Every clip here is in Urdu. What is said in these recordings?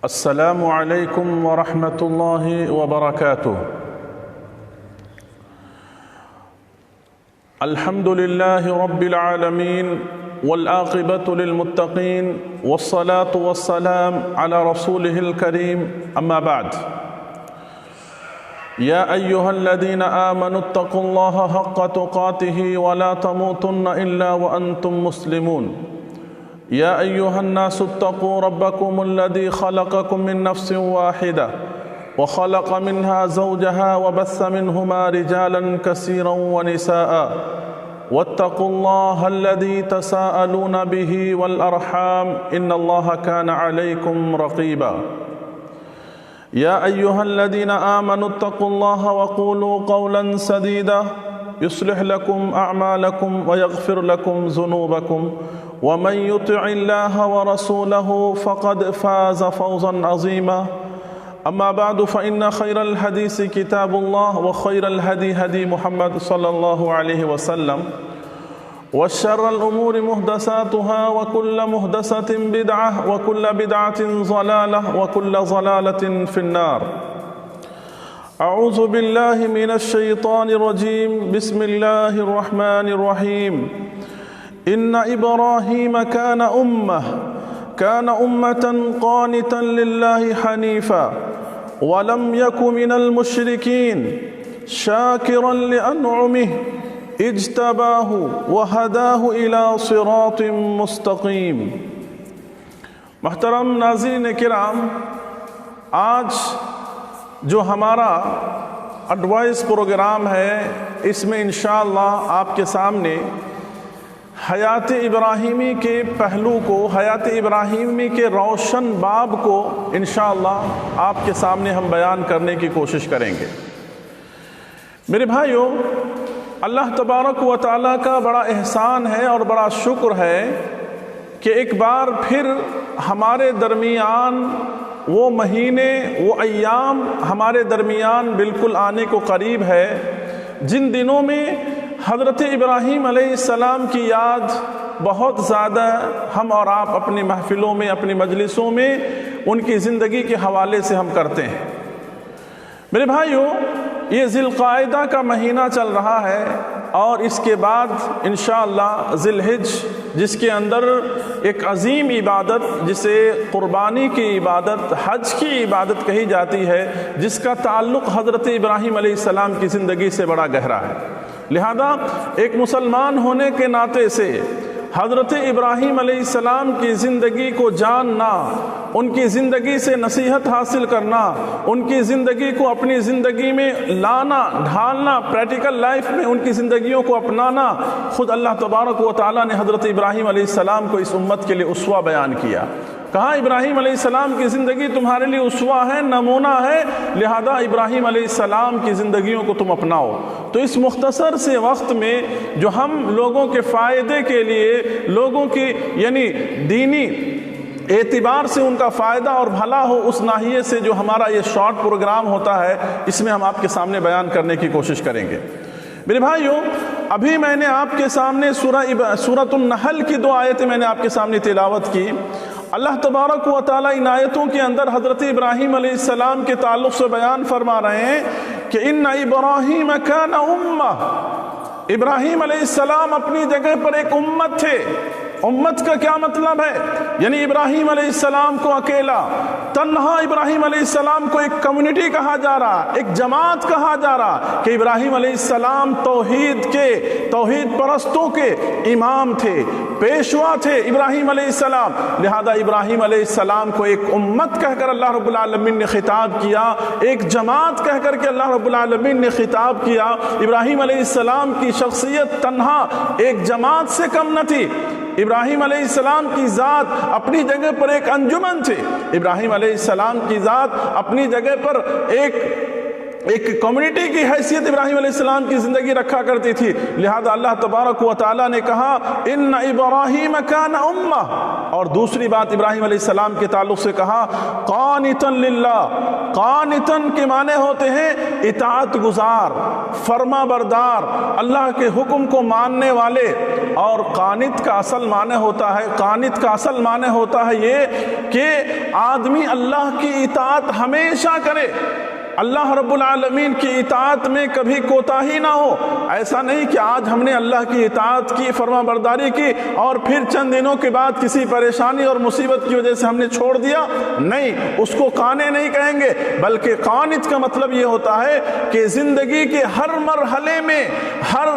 السلام عليكم ورحمة الله وبركاته. الحمد لله رب العالمين والعاقبة للمتقين والصلاة والسلام على رسوله الكريم. أما بعد، يا أيها الذين آمنوا اتقوا الله حق تقاته ولا تموتن إلا وأنتم مسلمون. يا أيها الناس اتقوا ربكم الذي خلقكم من نفس واحدة وخلق منها زوجها وبث منهما رجالا كثيرا ونساء واتقوا الله الذي تساءلون به والأرحام إن الله كان عليكم رقيبا. يا أيها الذين آمنوا اتقوا الله وقولوا قولا سديدا يصلح لكم أعمالكم ويغفر لكم ذنوبكم ومن يطع الله ورسوله فقد فاز فوزا عظيما. أما بعد، فإن خير الحديث كتاب الله وخير الهدي هدي محمد صلى الله عليه وسلم وشر الأمور محدثاتها وكل محدثة بدعة وكل بدعة ضلالة وكل ضلالة في النار. أعوذ بالله من الشيطان الرجيم. بسم الله الرحمن الرحيم. إن إبراهيم كان أمة قانتا لله حنيفا ولم يك من المشركين شاكرا لأنعمه اجتباه وهداه إلى صراط مستقيم. محترم ناظرین کرام، آج جو ہمارا ایڈوائس پروگرام ہے، اس میں انشاءاللہ آپ کے سامنے حیات ابراہیمی کے پہلو کو، حیات ابراہیمی کے روشن باب کو انشاءاللہ آپ کے سامنے ہم بیان کرنے کی کوشش کریں گے. میرے بھائیوں، اللہ تبارک و تعالیٰ کا بڑا احسان ہے اور بڑا شکر ہے کہ ایک بار پھر ہمارے درمیان وہ مہینے، وہ ایام ہمارے درمیان بالکل آنے کو قریب ہے جن دنوں میں حضرت ابراہیم علیہ السلام کی یاد بہت زیادہ ہم اور آپ اپنی محفلوں میں، اپنی مجلسوں میں ان کی زندگی کے حوالے سے ہم کرتے ہیں. میرے بھائیوں، یہ ذی القعدہ کا مہینہ چل رہا ہے اور اس کے بعد انشاءاللہ ذی الحج، جس کے اندر ایک عظیم عبادت جسے قربانی کی عبادت، حج کی عبادت کہی جاتی ہے، جس کا تعلق حضرت ابراہیم علیہ السلام کی زندگی سے بڑا گہرا ہے. لہذا ایک مسلمان ہونے کے ناطے سے حضرت ابراہیم علیہ السلام کی زندگی کو جاننا، ان کی زندگی سے نصیحت حاصل کرنا، ان کی زندگی کو اپنی زندگی میں لانا، ڈھالنا، پریکٹیکل لائف میں ان کی زندگیوں کو اپنانا، خود اللہ تبارک و تعالیٰ نے حضرت ابراہیم علیہ السلام کو اس امت کے لیے اسوہ بیان کیا. کہا ابراہیم علیہ السلام کی زندگی تمہارے لیے اسوہ ہے، نمونہ ہے، لہذا ابراہیم علیہ السلام کی زندگیوں کو تم اپناؤ. تو اس مختصر سے وقت میں جو ہم لوگوں کے فائدے کے لیے، لوگوں کی یعنی دینی اعتبار سے ان کا فائدہ اور بھلا ہو، اس ناحیے سے جو ہمارا یہ شارٹ پروگرام ہوتا ہے، اس میں ہم آپ کے سامنے بیان کرنے کی کوشش کریں گے. میرے بھائیوں، ابھی میں نے آپ کے سامنے سورۃ النحل کی 2 آیتیں میں نے آپ کے سامنے تلاوت کی. اللہ تبارک و تعالیٰ ان آیتوں کے اندر حضرت ابراہیم علیہ السلام کے تعلق سے بیان فرما رہے ہیں کہ ان ابراہیم کان امہ. ابراہیم علیہ السلام اپنی جگہ پر ایک امت تھے. امت کا کیا مطلب ہے؟ یعنی ابراہیم علیہ السلام کو اکیلا، تنہا ابراہیم علیہ السلام کو ایک کمیونٹی کہا جا رہا، ایک جماعت کہا جا رہا کہ ابراہیم علیہ السلام توحید پرستوں کے امام تھے، پیشوا تھے ابراہیم علیہ السلام. لہذا ابراہیم علیہ السلام کو ایک امت کہہ کر اللہ رب العالمین نے خطاب کیا، ایک جماعت کہہ کر کے اللہ رب العالمین نے خطاب کیا. ابراہیم علیہ السلام کی شخصیت تنہا ایک جماعت سے کم نہ تھی. ابراہیم علیہ السلام کی ذات اپنی جگہ پر ایک انجمن تھے. ابراہیم علیہ السلام کی ذات اپنی جگہ پر ایک ایک کمیونٹی کی حیثیت ابراہیم علیہ السلام کی زندگی رکھا کرتی تھی، لہذا اللہ تبارک و تعالیٰ نے کہا ان ابراہیم کان امہ، اور دوسری بات ابراہیم علیہ السلام کے تعلق سے کہا قانتا للہ۔ قانتا کے معنی ہوتے ہیں اطاعت گزار، فرما بردار، اللہ کے حکم کو ماننے والے، اور قانت کا اصل معنی ہوتا ہے یہ کہ آدمی اللہ کی اطاعت ہمیشہ کرے، اللہ رب العالمین کی اطاعت میں کبھی کوتاہی نہ ہو۔ ایسا نہیں کہ آج ہم نے اللہ کی اطاعت کی، فرما برداری کی، اور پھر چند دنوں کے بعد کسی پریشانی اور مصیبت کی وجہ سے ہم نے چھوڑ دیا، نہیں، اس کو قانے نہیں کہیں گے، بلکہ قانت کا مطلب یہ ہوتا ہے کہ زندگی کے ہر مرحلے میں، ہر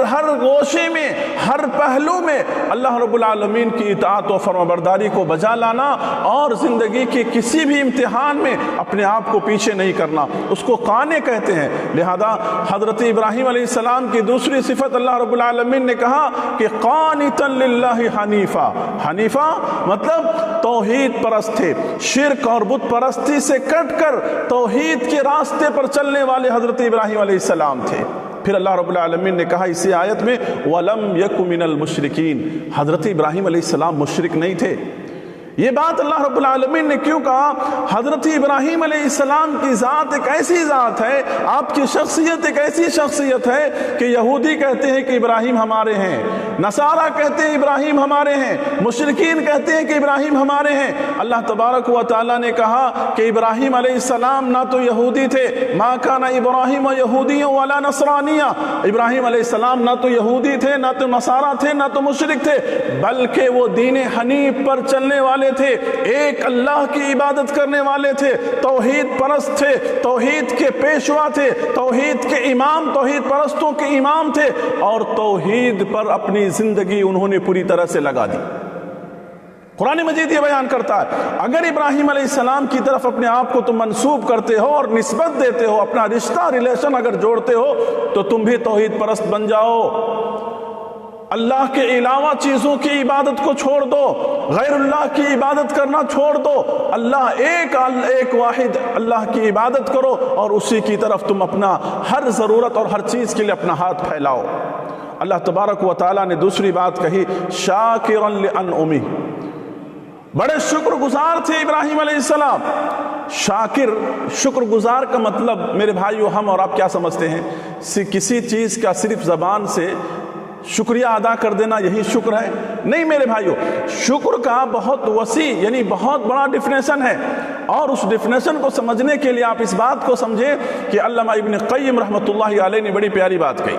گوشے میں، ہر پہلو میں اللہ رب العالمین کی اطاعت و فرما برداری کو بجا لانا، اور زندگی کے کسی بھی امتحان میں اپنے آپ کو پیچھے نہیں کرنا، اس کو قانے کہتے ہیں۔ لہذا حضرت ابراہیم علیہ السلام کی دوسری صفت اللہ رب العالمین نے کہا کہ قانتا للہ حنیفا۔ حنیفا مطلب توحید پرست تھے، شرک اور بت پرستی سے کٹ کر توحید کے راستے پر چلنے والے حضرت ابراہیم علیہ السلام تھے۔ پھر اللہ رب العالمین نے کہا اسی آیت میں وَلَمْ يَكُ مِنَ الْمُشْرِكِينَ، حضرت ابراہیم علیہ السلام مشرک نہیں تھے۔ یہ بات اللہ رب العالمین نے کیوں کہا؟ حضرت ابراہیم علیہ السلام کی ذات ایک ایسی ذات ہے، آپ کی شخصیت ایک ایسی شخصیت ہے کہ یہودی کہتے ہیں کہ ابراہیم ہمارے ہیں، نصارہ کہتے ہیں ابراہیم ہمارے ہیں، مشرکین کہتے ہیں کہ ابراہیم ہمارے ہیں۔ اللہ تبارک و تعالیٰ نے کہا کہ ابراہیم علیہ السلام نہ تو یہودی تھے، ما کان ابراہیم یہودیا ولا نصرانیا، ابراہیم علیہ السلام نہ تو یہودی تھے، نہ تو نصارہ تھے، نہ تو مشرک تھے، بلکہ وہ دین حنیف پر چلنے والے تھے، ایک اللہ کی عبادت کرنے والے تھے، توحید پرست تھے، توحید کے پیشوا تھے، توحید کے امام، توحید پرستوں کے امام تھے، اور توحید پر اپنی زندگی انہوں نے پوری طرح سے لگا دی۔ قرآن مجید یہ بیان کرتا ہے اگر ابراہیم علیہ السلام کی طرف اپنے آپ کو تم منسوب کرتے ہو اور نسبت دیتے ہو، اپنا رشتہ ریلیشن اگر جوڑتے ہو، تو تم بھی توحید پرست بن جاؤ، اللہ کے علاوہ چیزوں کی عبادت کو چھوڑ دو، غیر اللہ کی عبادت کرنا چھوڑ دو، اللہ ایک واحد اللہ کی عبادت کرو، اور اسی کی طرف تم اپنا ہر ضرورت اور ہر چیز کے لیے اپنا ہاتھ پھیلاؤ۔ اللہ تبارک و تعالیٰ نے دوسری بات کہی شاکرا لانعمہ، بڑے شکر گزار تھے ابراہیم علیہ السلام۔ شکر گزار کا مطلب میرے بھائیو ہم اور آپ کیا سمجھتے ہیں؟ کسی چیز کا صرف زبان سے شکریہ ادا کر دینا یہی شکر ہے؟ نہیں میرے بھائیو، شکر کا بہت وسیع یعنی بہت بڑا ڈیفینیشن ہے، اور اس ڈیفینیشن کو سمجھنے کے لیے آپ اس بات کو سمجھیں کہ علامہ ابن قیم رحمۃ اللہ علیہ نے بڑی پیاری بات کہی۔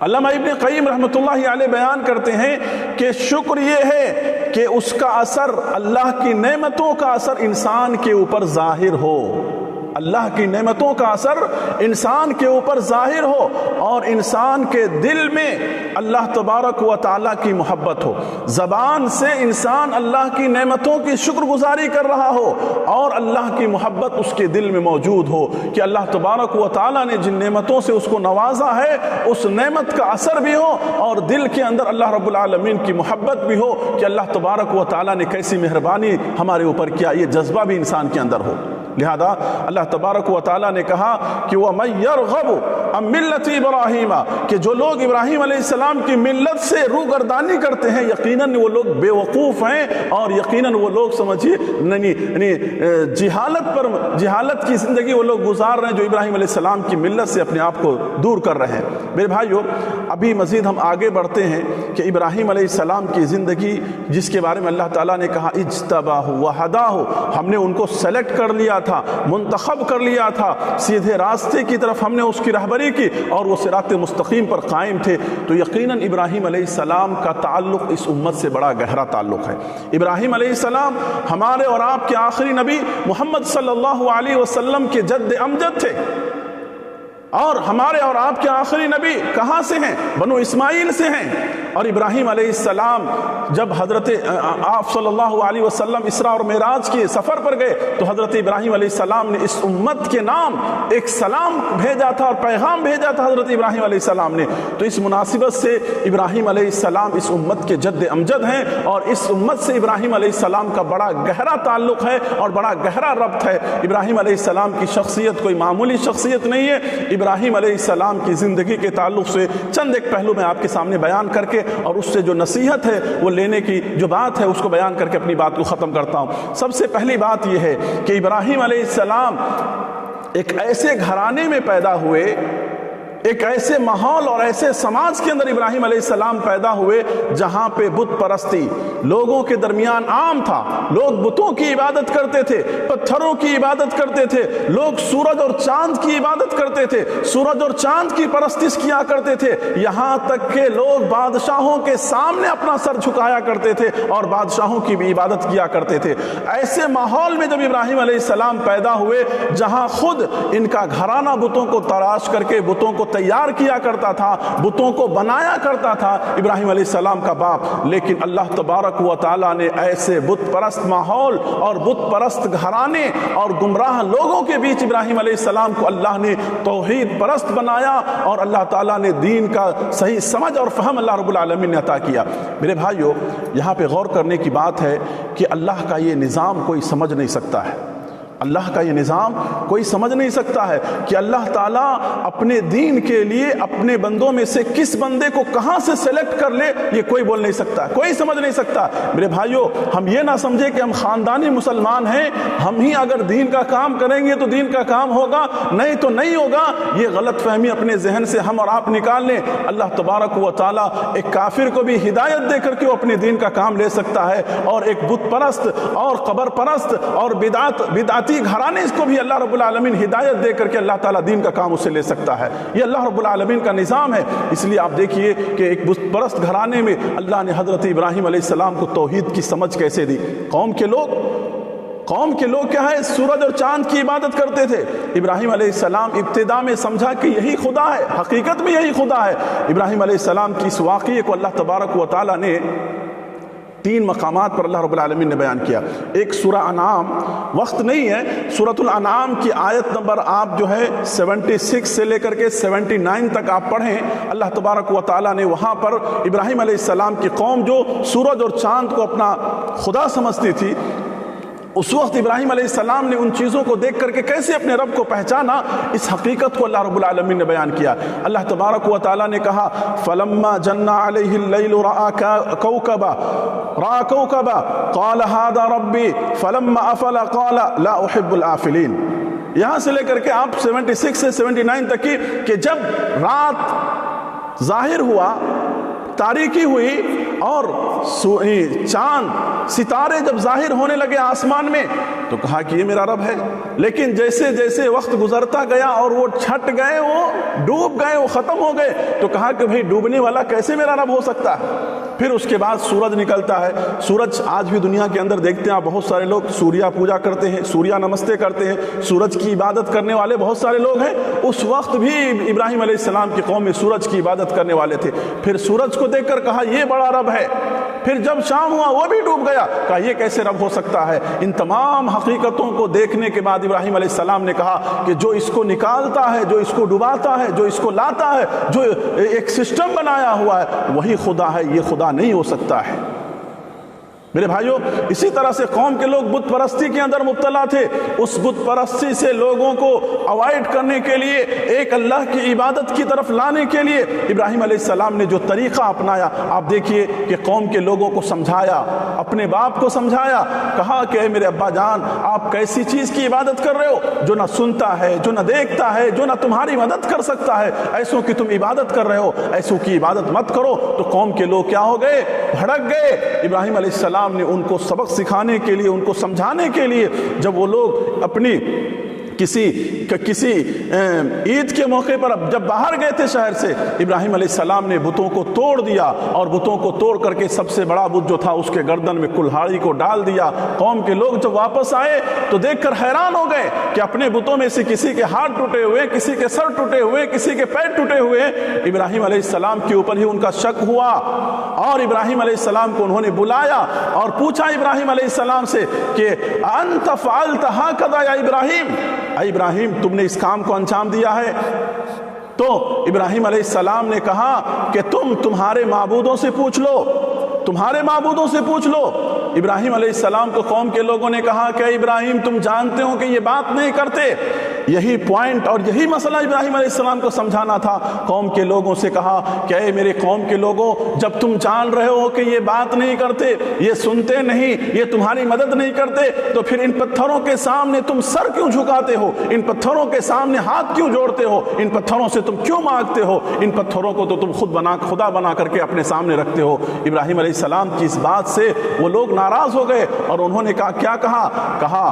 علامہ ابن قیم رحمۃ اللہ علیہ بیان کرتے ہیں کہ شکر یہ ہے کہ اس کا اثر، اللہ کی نعمتوں کا اثر انسان کے اوپر ظاہر ہو، اللہ کی نعمتوں کا اثر انسان کے اوپر ظاہر ہو، اور انسان کے دل میں اللہ تبارک و تعالیٰ کی محبت ہو، زبان سے انسان اللہ کی نعمتوں کی شکر گزاری کر رہا ہو، اور اللہ کی محبت اس کے دل میں موجود ہو کہ اللہ تبارک و تعالیٰ نے جن نعمتوں سے اس کو نوازا ہے اس نعمت کا اثر بھی ہو، اور دل کے اندر اللہ رب العالمین کی محبت بھی ہو کہ اللہ تبارک و تعالیٰ نے کیسی مہربانی ہمارے اوپر کیا، یہ جذبہ بھی انسان کے اندر ہو۔ لہذا اللہ تبارک و تعالیٰ نے کہا کہ وَمَن يَرْغَبُ عَن مِلَّةِ إِبْرَاهِيمَ، کہ جو لوگ ابراہیم علیہ السلام کی ملت سے روگردانی کرتے ہیں یقیناً وہ لوگ بے وقوف ہیں، اور یقیناً وہ لوگ سمجھیے جہالت کی زندگی وہ لوگ گزار رہے ہیں جو ابراہیم علیہ السلام کی ملت سے اپنے آپ کو دور کر رہے ہیں۔ میرے بھائیو ابھی مزید ہم آگے بڑھتے ہیں کہ ابراہیم علیہ السلام کی زندگی جس کے بارے میں اللہ تعالیٰ نے کہا اجتباہ وہداہ، ہم نے ان کو سلیکٹ کر لیا تھا، منتخب کر لیا تھا، سیدھے راستے کی طرف ہم نے اس کی رہبری کی، اور وہ صراط مستقیم پر قائم تھے۔ تو یقیناً ابراہیم علیہ السلام کا تعلق اس امت سے بڑا گہرا تعلق ہے۔ ابراہیم علیہ السلام ہمارے اور آپ کے آخری نبی محمد صلی اللہ علیہ وسلم کے جد امجد تھے، اور ہمارے اور آپ کے آخری نبی کہاں سے ہیں؟ بنو اسماعیل سے ہیں، اور ابراہیم علیہ السلام جب حضرت آپ صلی اللہ علیہ وسلم اسراء اور معراج کے سفر پر گئے تو حضرت ابراہیم علیہ السلام نے اس امت کے نام ایک سلام بھیجا تھا اور پیغام بھیجا تھا حضرت ابراہیم علیہ السلام نے. تو اس مناسبت سے ابراہیم علیہ السلام اس امت کے جد امجد ہیں اور اس امت سے ابراہیم علیہ السلام کا بڑا گہرا تعلق ہے اور بڑا گہرا ربط ہے. ابراہیم علیہ السلام کی شخصیت کوئی معمولی شخصیت نہیں ہے. ابراہیم علیہ السلام کی زندگی کے تعلق سے چند ایک پہلو میں آپ کے سامنے بیان کر کے اور اس سے جو نصیحت ہے وہ لینے کی جو بات ہے اس کو بیان کر کے اپنی بات کو ختم کرتا ہوں. سب سے پہلی بات یہ ہے کہ ابراہیم علیہ السلام ایک ایسے گھرانے میں پیدا ہوئے, ایک ایسے ماحول اور ایسے سماج کے اندر ابراہیم علیہ السلام پیدا ہوئے جہاں پہ بت پرستی لوگوں کے درمیان عام تھا. لوگ بتوں کی عبادت کرتے تھے, پتھروں کی عبادت کرتے تھے, لوگ سورج اور چاند کی عبادت کرتے تھے, سورج اور چاند کی پرستش کیا کرتے تھے, یہاں تک کہ لوگ بادشاہوں کے سامنے اپنا سر جھکایا کرتے تھے اور بادشاہوں کی بھی عبادت کیا کرتے تھے. ایسے ماحول میں جب ابراہیم علیہ السلام پیدا ہوئے جہاں خود ان کا گھرانہ بتوں کو تراش کر کے بتوں کو تیار کیا کرتا تھا, بتوں کو بنایا کرتا تھا ابراہیم علیہ السلام کا باپ, لیکن اللہ تبارک و تعالیٰ نے ایسے بت پرست ماحول اور بت پرست گھرانے اور گمراہ لوگوں کے بیچ ابراہیم علیہ السلام کو اللہ نے توحید پرست بنایا اور اللہ تعالیٰ نے دین کا صحیح سمجھ اور فہم اللہ رب العالمین نے عطا کیا. میرے بھائیو, یہاں پہ غور کرنے کی بات ہے کہ اللہ کا یہ نظام کوئی سمجھ نہیں سکتا ہے. اللہ کا یہ نظام کوئی سمجھ نہیں سکتا ہے کہ اللہ تعالیٰ اپنے دین کے لیے اپنے بندوں میں سے کس بندے کو کہاں سے سلیکٹ کر لے, یہ کوئی بول نہیں سکتا, کوئی سمجھ نہیں سکتا. میرے بھائیو, ہم یہ نہ سمجھے کہ ہم خاندانی مسلمان ہیں, ہم ہی اگر دین کا کام کریں گے تو دین کا کام ہوگا, نہیں تو نہیں ہوگا. یہ غلط فہمی اپنے ذہن سے ہم اور آپ نکال لیں. اللہ تبارک و تعالیٰ ایک کافر کو بھی ہدایت دے کر کے وہ اپنے دین کا کام لے سکتا ہے, اور ایک بت پرست اور قبر پرست اور بدعت گھرانے اس کو بھی اللہ رب العالمین ہدایت دے کر کے اللہ تعالیٰ دین کا کام اس سے لے سکتا ہے. یہ اللہ رب العالمین کا نظام ہے. اس لیے آپ دیکھیے کہ ایک بت پرست گھرانے میں اللہ نے حضرت ابراہیم علیہ السلام کو توحید کی سمجھ کیسے دی. قوم کے لوگ کیا ہے, سورج اور چاند کی عبادت کرتے تھے. ابراہیم علیہ السلام ابتدا میں سمجھا کہ یہی خدا ہے, حقیقت میں یہی خدا ہے. ابراہیم علیہ السلام کی اس واقعے کو اللہ تبارک و تعالیٰ نے 3 مقامات پر اللہ رب العالمین نے بیان کیا. ایک سورہ انعام, وقت نہیں ہے, سورۃ الانعام کی آیت نمبر آپ جو ہے 76 سے لے کر کے 79 تک آپ پڑھیں. اللہ تبارک و تعالیٰ نے وہاں پر ابراہیم علیہ السلام کی قوم جو سورج اور چاند کو اپنا خدا سمجھتی تھی, اس وقت ابراہیم علیہ السلام نے ان چیزوں کو دیکھ کر کے کیسے اپنے رب کو پہچانا, اس حقیقت کو اللہ رب العالمین نے بیان کیا. اللہ تبارک و تعالیٰ نے کہا فَلَمَّا جَنَّ عَلَيْهِ اللَّيْلُ رَأَى كَوْكَبًا قَالَ هَذَا رَبِّي فَلَمَّا أَفَلَ قَالَ لَا أُحِبُّ الْآفِلِينَ. یہاں سے لے کر کے آپ 76 سے 79 تک کی کہ جب رات ظاہر ہوا, تاریکی ہوئی اور چاند ستارے جب ظاہر ہونے لگے آسمان میں تو کہا کہ یہ میرا رب ہے. لیکن جیسے جیسے وقت گزرتا گیا اور وہ چھٹ گئے, وہ ڈوب گئے, وہ ختم ہو گئے, تو کہا کہ بھئی ڈوبنے والا کیسے میرا رب ہو سکتا ہے. پھر اس کے بعد سورج نکلتا ہے. سورج آج بھی دنیا کے اندر دیکھتے ہیں بہت سارے لوگ سوریہ پوجا کرتے ہیں, سوریہ نمستے کرتے ہیں, سورج کی عبادت کرنے والے بہت سارے لوگ ہیں. اس وقت بھی ابراہیم علیہ السلام کی قوم میں سورج کی عبادت کرنے والے تھے. پھر سورج کو دیکھ کر کہا یہ بڑا رب ہے. پھر جب شام ہوا وہ بھی ڈوب گیا, کہا یہ کیسے رب ہو سکتا ہے. ان تمام حقیقتوں کو دیکھنے کے بعد ابراہیم علیہ السلام نے کہا کہ جو اس کو نکالتا ہے, جو اس کو ڈباتا ہے, جو اس کو لاتا ہے, جو ایک سسٹم بنایا ہوا ہے وہی خدا ہے, یہ خدا نہیں ہو سکتا ہے. میرے بھائیو, اسی طرح سے قوم کے لوگ بت پرستی کے اندر مبتلا تھے. اس بت پرستی سے لوگوں کو اوائڈ کرنے کے لیے, ایک اللہ کی عبادت کی طرف لانے کے لیے ابراہیم علیہ السلام نے جو طریقہ اپنایا, آپ دیکھیے کہ قوم کے لوگوں کو سمجھایا, اپنے باپ کو سمجھایا, کہا کہ اے میرے ابا جان, آپ کیسی چیز کی عبادت کر رہے ہو جو نہ سنتا ہے, جو نہ دیکھتا ہے, جو نہ تمہاری مدد کر سکتا ہے. ایسوں کی تم عبادت کر رہے ہو, ایسوں کی عبادت مت کرو. تو قوم کے لوگ کیا ہو گئے, بھڑک گئے. ابراہیم علیہ السلام نے ان کو سبق سکھانے کے لیے, ان کو سمجھانے کے لیے, جب وہ لوگ اپنی کسی عید کے موقع پر جب باہر گئے تھے شہر سے، ابراہیم علیہ السلام نے بتوں کو توڑ دیا، اور بتوں کو توڑ کر کے سب سے بڑا بت جو تھا اس کے گردن میں کلہاڑی کو ڈال دیا۔ قوم کے لوگ جب واپس آئے تو دیکھ کر حیران ہو گئے کہ اپنے بتوں میں سے کسی کے ہاتھ ٹوٹے ہوئے، کسی کے سر ٹوٹے ہوئے، کسی کے پیر ٹوٹے ہوئے۔ ابراہیم علیہ السلام کے اوپر ہی ان کا شک ہوا، اور ابراہیم علیہ السلام کو انہوں نے بلایا اور پوچھا ابراہیم علیہ السلام سے کہ انت فعلت ہکذا یا ابراہیم، اے ابراہیم تم نے اس کام کو انجام دیا ہے؟ تو ابراہیم علیہ السلام نے کہا کہ تمہارے معبودوں سے پوچھ لو، تمہارے معبودوں سے پوچھ لو۔ ابراہیم علیہ السلام کو قوم کے لوگوں نے کہا کہ ابراہیم تم جانتے ہو کہ یہ بات نہیں کرتے۔ یہی پوائنٹ اور یہی مسئلہ ابراہیم علیہ السلام کو سمجھانا تھا۔ قوم کے لوگوں سے کہا کہ اے میرے قوم کے لوگوں، جب تم جان رہے ہو کہ یہ بات نہیں کرتے، یہ سنتے نہیں، یہ تمہاری مدد نہیں کرتے، تو پھر ان پتھروں کے سامنے تم سر کیوں جھکاتے ہو؟ ان پتھروں کے سامنے ہاتھ کیوں جوڑتے ہو؟ ان پتھروں سے تم کیوں مانگتے ہو؟ ان پتھروں کو تو تم خدا بنا کر کے اپنے سامنے رکھتے ہو۔ ابراہیم علیہ السلام کی اس بات سے وہ لوگ ناراض ہو گئے، اور انہوں نے کہا کہا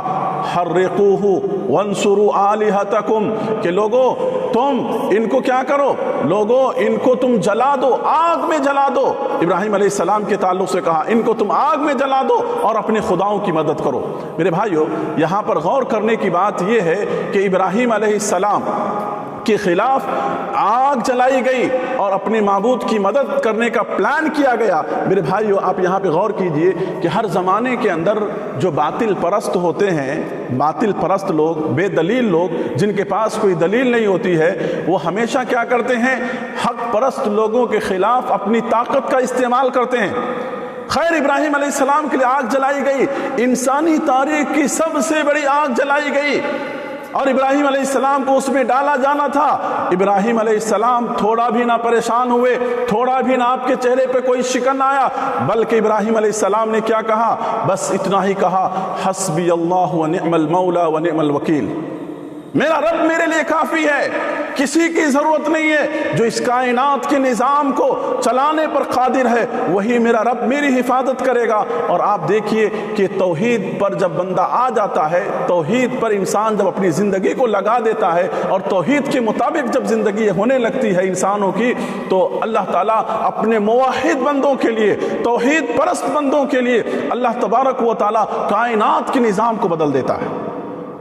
حرقوہ وانصروا آلہتکم، کہ لوگوں تم ان کو کیا کرو، لوگوں ان کو تم جلا دو، آگ میں جلا دو۔ ابراہیم علیہ السلام کے تعلق سے کہا ان کو تم آگ میں جلا دو اور اپنے خداؤں کی مدد کرو۔ میرے بھائیو، یہاں پر غور کرنے کی بات یہ ہے کہ ابراہیم علیہ السلام کے خلاف آگ جلائی گئی اور اپنے معبود کی مدد کرنے کا پلان کیا گیا۔ میرے بھائیو، آپ یہاں پہ غور کیجئے کہ ہر زمانے کے اندر جو باطل پرست ہوتے ہیں، باطل پرست لوگ، بے دلیل لوگ، جن کے پاس کوئی دلیل نہیں ہوتی ہے، وہ ہمیشہ کیا کرتے ہیں؟ حق پرست لوگوں کے خلاف اپنی طاقت کا استعمال کرتے ہیں۔ خیر، ابراہیم علیہ السلام کے لیے آگ جلائی گئی، انسانی تاریخ کی سب سے بڑی آگ جلائی گئی، اور ابراہیم علیہ السلام کو اس میں ڈالا جانا تھا۔ ابراہیم علیہ السلام تھوڑا بھی نہ پریشان ہوئے، تھوڑا بھی نہ آپ کے چہرے پہ کوئی شکن آیا، بلکہ ابراہیم علیہ السلام نے کیا کہا؟ بس اتنا ہی کہا، حسبی اللہ ونعم المولا ونعم الوکیل، میرا رب میرے لیے کافی ہے، کسی کی ضرورت نہیں ہے، جو اس کائنات کے نظام کو چلانے پر قادر ہے وہی میرا رب میری حفاظت کرے گا۔ اور آپ دیکھیے کہ توحید پر جب بندہ آ جاتا ہے، توحید پر انسان جب اپنی زندگی کو لگا دیتا ہے اور توحید کے مطابق جب زندگی ہونے لگتی ہے انسانوں کی، تو اللہ تعالیٰ اپنے موحد بندوں کے لیے، توحید پرست بندوں کے لیے اللہ تبارک و تعالیٰ کائنات کے نظام کو بدل دیتا ہے،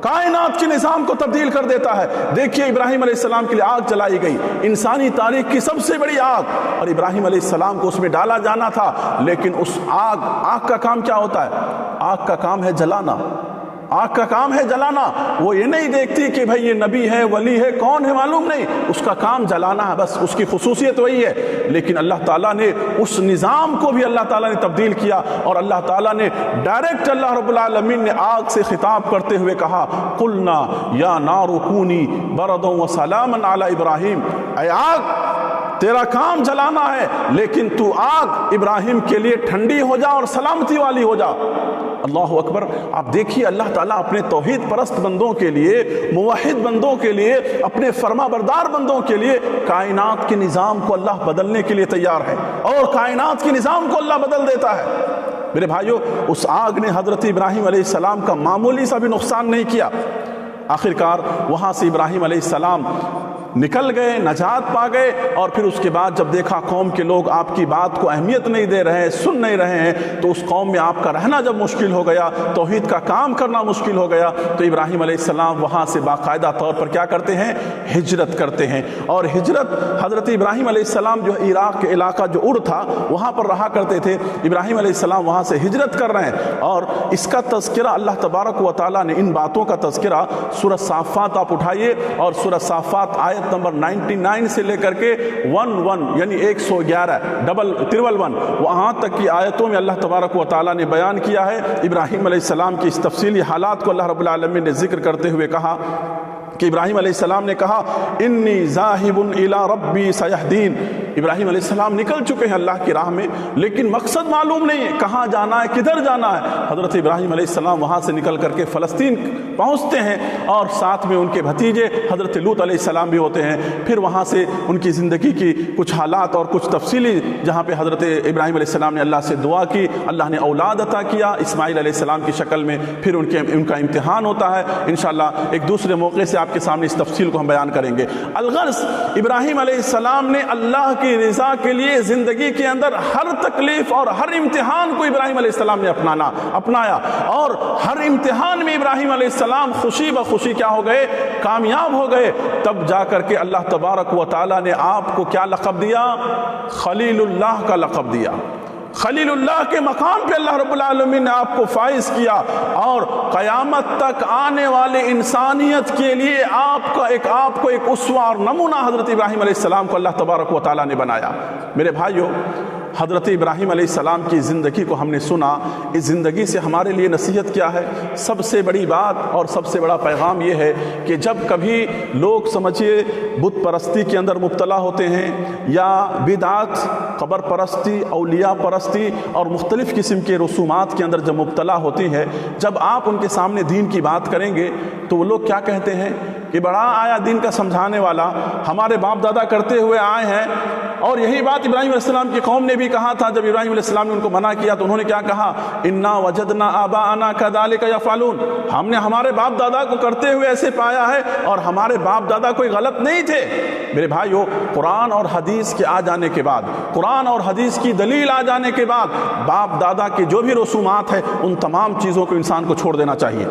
کائنات کے نظام کو تبدیل کر دیتا ہے۔ دیکھیے ابراہیم علیہ السلام کے لیے آگ جلائی گئی، انسانی تاریخ کی سب سے بڑی آگ، اور ابراہیم علیہ السلام کو اس میں ڈالا جانا تھا، لیکن اس آگ کا کام کیا ہوتا ہے؟ آگ کا کام ہے جلانا، آگ کا کام ہے جلانا۔ وہ یہ نہیں دیکھتی کہ بھئی یہ نبی ہے، ولی ہے، کون ہے معلوم نہیں، اس کا کام جلانا ہے، بس اس کی خصوصیت وہی ہے۔ لیکن اللہ تعالیٰ نے اس نظام کو بھی اللہ تعالیٰ نے تبدیل کیا، اور اللہ تعالیٰ نے ڈائریکٹ اللہ رب العالمین نے آگ سے خطاب کرتے ہوئے کہا، قلنا یا نار کونی بردا وسلاما علی ابراہیم، اے آگ تیرا کام جلانا ہے، لیکن تو آگ ابراہیم کے لیے ٹھنڈی ہو جا اور سلامتی والی ہو جا۔ اللہ اکبر۔ آپ دیکھیے اللہ تعالیٰ اپنے توحید پرست بندوں کے لیے، موحد بندوں کے لیے، اپنے فرما بردار بندوں کے لیے کائنات کے نظام کو اللہ بدلنے کے لیے تیار ہے، اور کائنات کے نظام کو اللہ بدل دیتا ہے۔ میرے بھائیو، اس آگ نے حضرت ابراہیم علیہ السلام کا معمولی سا بھی نقصان نہیں کیا۔ آخرکار وہاں سے ابراہیم علیہ السلام نکل گئے، نجات پا گئے، اور پھر اس کے بعد جب دیکھا قوم کے لوگ آپ کی بات کو اہمیت نہیں دے رہے ہیں، سن نہیں رہے ہیں، تو اس قوم میں آپ کا رہنا جب مشکل ہو گیا، توحید کا کام کرنا مشکل ہو گیا، تو ابراہیم علیہ السلام وہاں سے باقاعدہ طور پر کیا کرتے ہیں؟ ہجرت کرتے ہیں۔ اور ہجرت حضرت ابراہیم علیہ السلام جو عراق کے علاقہ جو اڑ تھا وہاں پر رہا کرتے تھے، ابراہیم علیہ السلام وہاں سے ہجرت کر رہے ہیں، اور اس کا تذکرہ اللہ تبارک و تعالیٰ نے، ان باتوں کا تذکرہ سورہ صافات آپ اٹھائیے، اور سورہ صافات آیت نمبر 99 سے لے کر کے 11 یعنی 111 وہاں تک کی آیتوں میں اللہ تبارک و تعالیٰ نے بیان کیا ہے۔ ابراہیم علیہ السلام کی اس تفصیلی حالات کو اللہ رب العالمین نے ذکر کرتے ہوئے کہا کہ ابراہیم علیہ السلام نے کہا، انی ذاہب الی ربی سیہدین، ابراہیم علیہ السلام نکل چکے ہیں اللہ کی راہ میں، لیکن مقصد معلوم نہیں ہے کہاں جانا ہے، کدھر جانا ہے۔ حضرت ابراہیم علیہ السلام وہاں سے نکل کر کے فلسطین پہنچتے ہیں، اور ساتھ میں ان کے بھتیجے حضرت لوط علیہ السلام بھی ہوتے ہیں۔ پھر وہاں سے ان کی زندگی کی کچھ حالات اور کچھ تفصیلی، جہاں پہ حضرت ابراہیم علیہ السلام نے اللہ سے دعا کی، اللہ نے اولاد عطا کیا اسماعیل علیہ السلام کی شکل میں، پھر ان کا امتحان ہوتا ہے۔ انشاءاللہ ایک دوسرے موقع سے آپ کے سامنے اس تفصیل کو ہم بیان کریں گے۔ الغرض، ابراہیم علیہ السلام نے اللہ کی رضا کے لیے زندگی کے اندر ہر تکلیف اور ہر امتحان کو ابراہیم علیہ السلام نے اپنایا، اور ہر امتحان میں ابراہیم علیہ السلام خوشی بخوشی کیا ہو گئے، کامیاب ہو گئے۔ تب جا کر کے اللہ تبارک و تعالیٰ نے آپ کو کیا لقب دیا؟ خلیل اللہ کا لقب دیا۔ خلیل اللہ کے مقام پہ اللہ رب العالمین نے آپ کو فائز کیا، اور قیامت تک آنے والے انسانیت کے لیے آپ کو ایک اسوہ اور نمونہ حضرت ابراہیم علیہ السلام کو اللہ تبارک و تعالیٰ نے بنایا۔ میرے بھائیو، حضرت ابراہیم علیہ السلام کی زندگی کو ہم نے سنا، اس زندگی سے ہمارے لیے نصیحت کیا ہے؟ سب سے بڑی بات اور سب سے بڑا پیغام یہ ہے کہ جب کبھی لوگ سمجھیے بت پرستی کے اندر مبتلا ہوتے ہیں، یا بدعات، قبر پرستی، اولیاء پرستی اور مختلف قسم کے رسومات کے اندر جب مبتلا ہوتی ہے، جب آپ ان کے سامنے دین کی بات کریں گے تو وہ لوگ کیا کہتے ہیں کہ بڑا آیا دین کا سمجھانے والا، ہمارے باپ دادا کرتے ہوئے آئے ہیں۔ اور یہی بات ابراہیم علیہ السلام کی قوم نے بھی کہا تھا۔ جب ابراہیم علیہ السلام نے ان کو منع کیا تو انہوں نے کیا کہا؟ انا وجدنا آباءنا کذالک یفعلون، ہم نے ہمارے باپ دادا کو کرتے ہوئے ایسے پایا ہے، اور ہمارے باپ دادا کوئی غلط نہیں تھے۔ میرے بھائیو، قرآن اور حدیث کے آ جانے کے بعد، قرآن اور حدیث کی دلیل آ جانے کے بعد، باپ دادا کے جو بھی رسومات ہیں ان تمام چیزوں کو انسان کو چھوڑ دینا چاہیے۔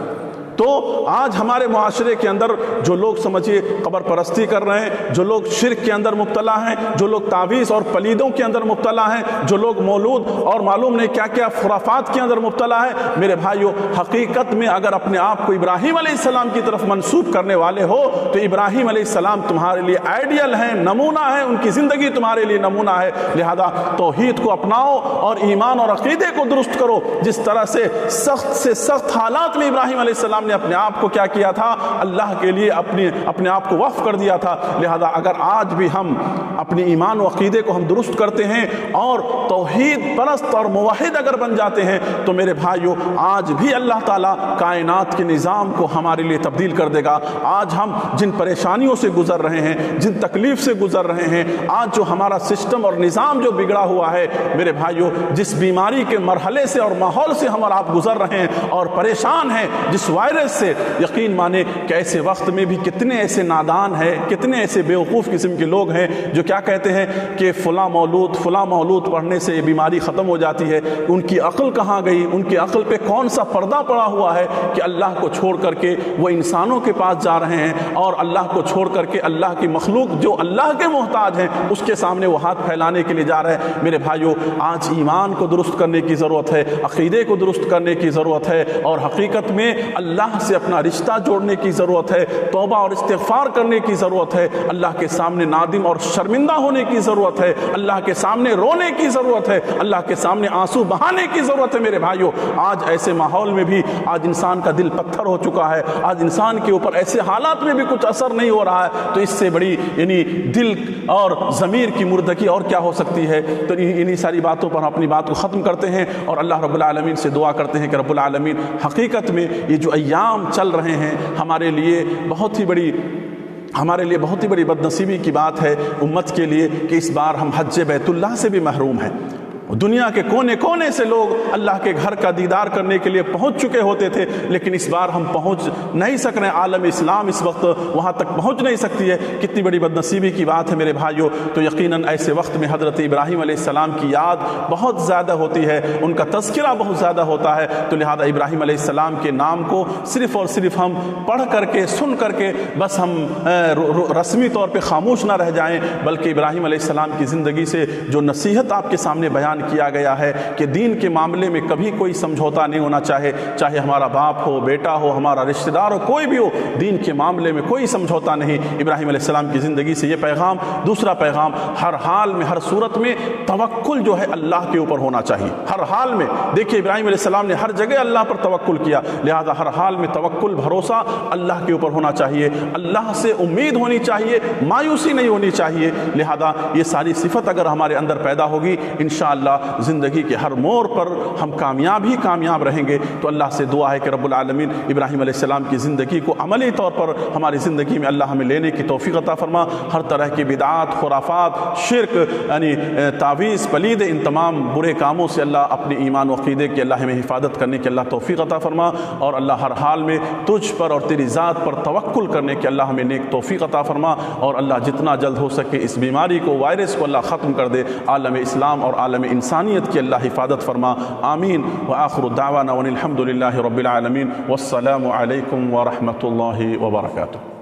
تو آج ہمارے معاشرے کے اندر جو لوگ سمجھیے قبر پرستی کر رہے ہیں، جو لوگ شرک کے اندر مبتلا ہیں، جو لوگ تعویذ اور پلیدوں کے اندر مبتلا ہیں، جو لوگ مولود اور معلوم نہیں کیا کیا خرافات کے اندر مبتلا ہے، میرے بھائیو، حقیقت میں اگر اپنے آپ کو ابراہیم علیہ السلام کی طرف منسوب کرنے والے ہو تو ابراہیم علیہ السلام تمہارے لیے آئیڈیل ہیں، نمونہ ہے، ان کی زندگی تمہارے لیے نمونہ ہے۔ لہذا توحید کو اپناؤ اور ایمان اور عقیدے کو درست کرو۔ جس طرح سے سخت حالات میں ابراہیم علیہ السلام نے اپنے آپ کو کیا کیا تھا؟ اللہ کے لیے اپنے آپ کو وقف کر دیا تھا۔ لہذا اگر آج بھی ہم اپنی ایمان و عقیدے کو ہم درست کرتے ہیں اور توحید پرست اور موحد اگر بن جاتے ہیں تو میرے بھائیو، آج بھی اللہ تعالیٰ کائنات کے نظام کو ہمارے لیے تبدیل کر دے گا۔ آج ہم جن پریشانیوں سے گزر رہے ہیں، جن تکلیف سے گزر رہے ہیں، آج جو ہمارا سسٹم اور نظام جو بگڑا ہوا ہے، میرے بھائیو، جس بیماری کے مرحلے سے اور ماحول سے ہم اور آپ گزر رہے ہیں اور پریشان ہیں، جس وائرس سے، یقین مانے کہ ایسے وقت میں بھی کتنے ایسے نادان ہیں، کتنے ایسے بیوقوف قسم کے لوگ ہیں جو کیا کہتے ہیں کہ فلاں مولود پڑھنے سے یہ بیماری ختم ہو جاتی ہے۔ ان کی عقل کہاں گئی؟ ان کی عقل پہ کون سا پردہ پڑا ہوا ہے کہ اللہ کو چھوڑ کر کے وہ انسانوں کے پاس جا رہے ہیں، اور اللہ کو چھوڑ کر کے اللہ کی مخلوق جو اللہ کے محتاج ہیں اس کے سامنے وہ ہاتھ پھیلانے کے لیے جا رہے ہیں۔ میرے بھائیو، آج ایمان کو درست کرنے کی ضرورت ہے، عقیدے کو درست کرنے کی ضرورت ہے، اور حقیقت میں اللہ سے اپنا رشتہ جوڑنے کی ضرورت ہے، توبہ اور استغفار کرنے کی ضرورت ہے، اللہ کے سامنے نادم اور شرمندہ ہونے کی ضرورت ہے، اللہ کے سامنے رونے کی ضرورت ہے، اللہ کے سامنے آنسو بہانے کی ضرورت ہے۔ میرے بھائیو، آج ایسے ماحول میں بھی آج انسان کا دل پتھر ہو چکا ہے، آج انسان کے اوپر ایسے حالات میں بھی کچھ اثر نہیں ہو رہا ہے، تو اس سے بڑی دل اور ضمیر کی مردگی اور کیا ہو سکتی ہے؟ تو انہی ساری باتوں پر ہم اپنی بات کو ختم کرتے ہیں اور اللہ رب العالمین سے دعا کرتے ہیں کہ رب العالمین حقیقت میں یہ جو ایام چل رہے ہیں ہمارے لیے بہت ہی بڑی بدنصیبی کی بات ہے امت کے لیے کہ اس بار ہم حج بیت اللہ سے بھی محروم ہیں۔ دنیا کے کونے کونے سے لوگ اللہ کے گھر کا دیدار کرنے کے لیے پہنچ چکے ہوتے تھے، لیکن اس بار ہم پہنچ نہیں سک رہے، عالم اسلام اس وقت وہاں تک پہنچ نہیں سکتی ہے۔ کتنی بڑی بدنصیبی کی بات ہے میرے بھائیوں۔ تو یقیناً ایسے وقت میں حضرت ابراہیم علیہ السلام کی یاد بہت زیادہ ہوتی ہے، ان کا تذکرہ بہت زیادہ ہوتا ہے، تو لہذا ابراہیم علیہ السلام کے نام کو صرف اور صرف ہم پڑھ کر کے سن کر کے بس ہم رسمی طور پہ خاموش نہ رہ جائیں، بلکہ ابراہیم علیہ السلام کی زندگی سے جو نصیحت آپ کے سامنے بیان بیان کیا گیا ہے کہ دین کے معاملے میں کبھی کوئی سمجھوتا نہیں ہونا چاہے ہمارا باپ ہو، بیٹا ہو، ہمارا رشتہ دار ہو، کوئی بھی ہو، دین کے معاملے میں کوئی سمجھوتا نہیں۔ ابراہیم علیہ السلام کی زندگی سے یہ پیغام۔ دوسرا پیغام، ہر حال میں، ہر صورت میں توکل جو ہے اللہ کے اوپر ہونا چاہیے، ہر حال میں۔ دیکھیے ابراہیم علیہ السلام نے ہر جگہ اللہ پر توکل کیا، لہذا ہر حال میں توکل، بھروسہ اللہ کے اوپر ہونا چاہیے، اللہ سے امید ہونی چاہیے، مایوسی نہیں ہونی چاہیے۔ لہذا یہ ساری صفت اگر ہمارے اندر پیدا ہوگی، انشاءاللہ زندگی کے ہر موڑ پر ہم کامیاب رہیں گے۔ تو اللہ سے دعا ہے کہ رب العالمین ابراہیم علیہ السلام کی زندگی کو عملی طور پر ہماری زندگی میں اللہ ہمیں لینے کی توفیق عطا فرما۔ ہر طرح کی بدعات، خرافات، شرک، یعنی تعویذ، پلید، ان تمام برے کاموں سے اللہ اپنے ایمان و عقیدے کی اللہ ہمیں حفاظت کرنے کی اللہ توفیق عطا فرما، اور اللہ ہر حال میں تجھ پر اور تیری ذات پر توکل کرنے کی اللہ ہمیں نیک توفیق عطا فرما، اور اللہ جتنا جلد ہو سکے اس بیماری کو، وائرس کو اللہ ختم کر دے، عالم اسلام اور عالم انسانیت کی اللہ حفاظت فرما، آمین۔ وآخر دعوانا ان الحمد للہ رب العالمین، والسلام علیکم ورحمۃ اللہ وبرکاتہ۔